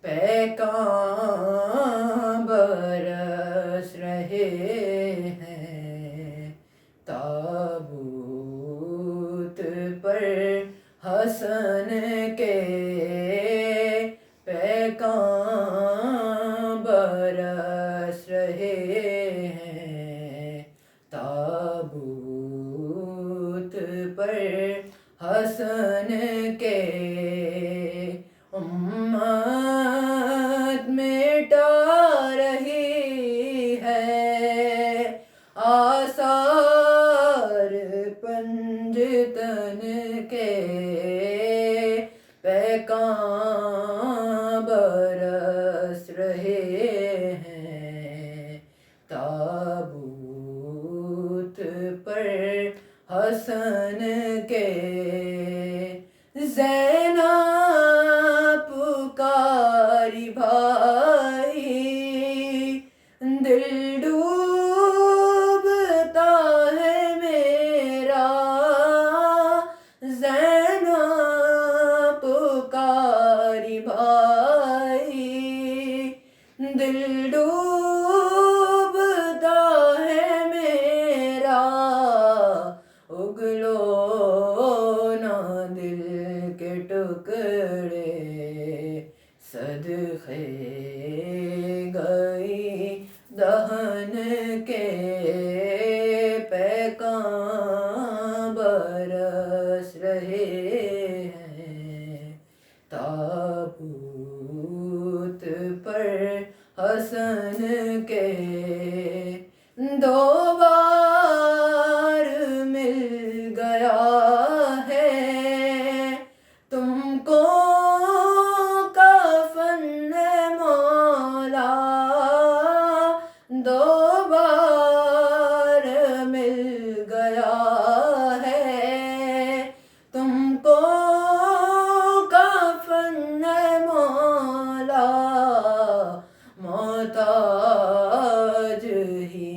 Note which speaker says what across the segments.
Speaker 1: پیکاں برس رہے ہیں، تابوت پر حسن کے پیکاں برس رہے ہیں، تابوت پر حسن کے امت مٹا رہی ہے آثار پنجتن کے، پیکاں برس رہے ہیں، تابوت پر حسن کے، زینب پکاری بھائی، دل ڈوبتا ہے میرا، زینب پکاری بھائی، دل ڈوبتا ہے میرا، اگلو نا دل کے ٹکڑے، صدقے گئی دہن کے، پیکاں برس رہے ہیں، تابوت پر حسن کے، دو بار مل گیا ہے تم کو کفن مولا، دو بار مل گیا ہے تم کو کفن مولا، محتاج ہی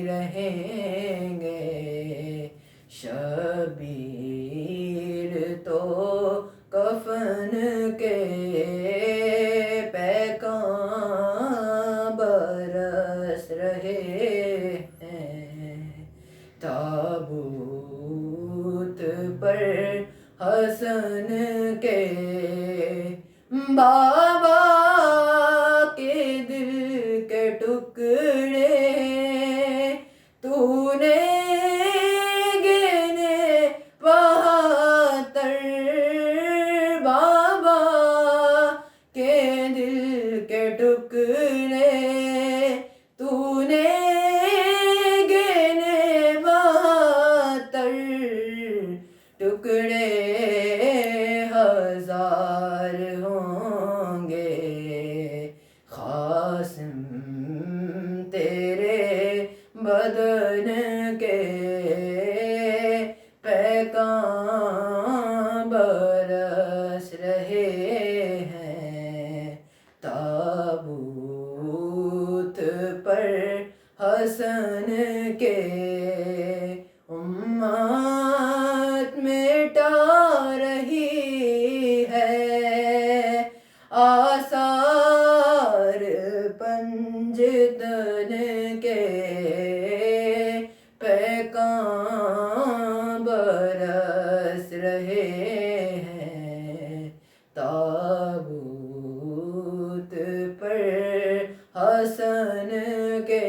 Speaker 1: رہیں گے شبیر تو کفن کے، پیکاں برس رہے ہیں، تابوت پر حسن کے، بابا کے دل کے ٹکڑے تو نے گنے 72، بابا کے دل کے ٹکڑے تو نے گنے 72، ٹکڑے ہزار ہوں گے قاسم تیرے بدن کے، پیکاں برس رہے ہیں، تابوت پر حسن کے، امت مٹا رہی ہے آثار پنجتن کے، پیکاں برس رہے ہیں، تابوت پر حسن کے۔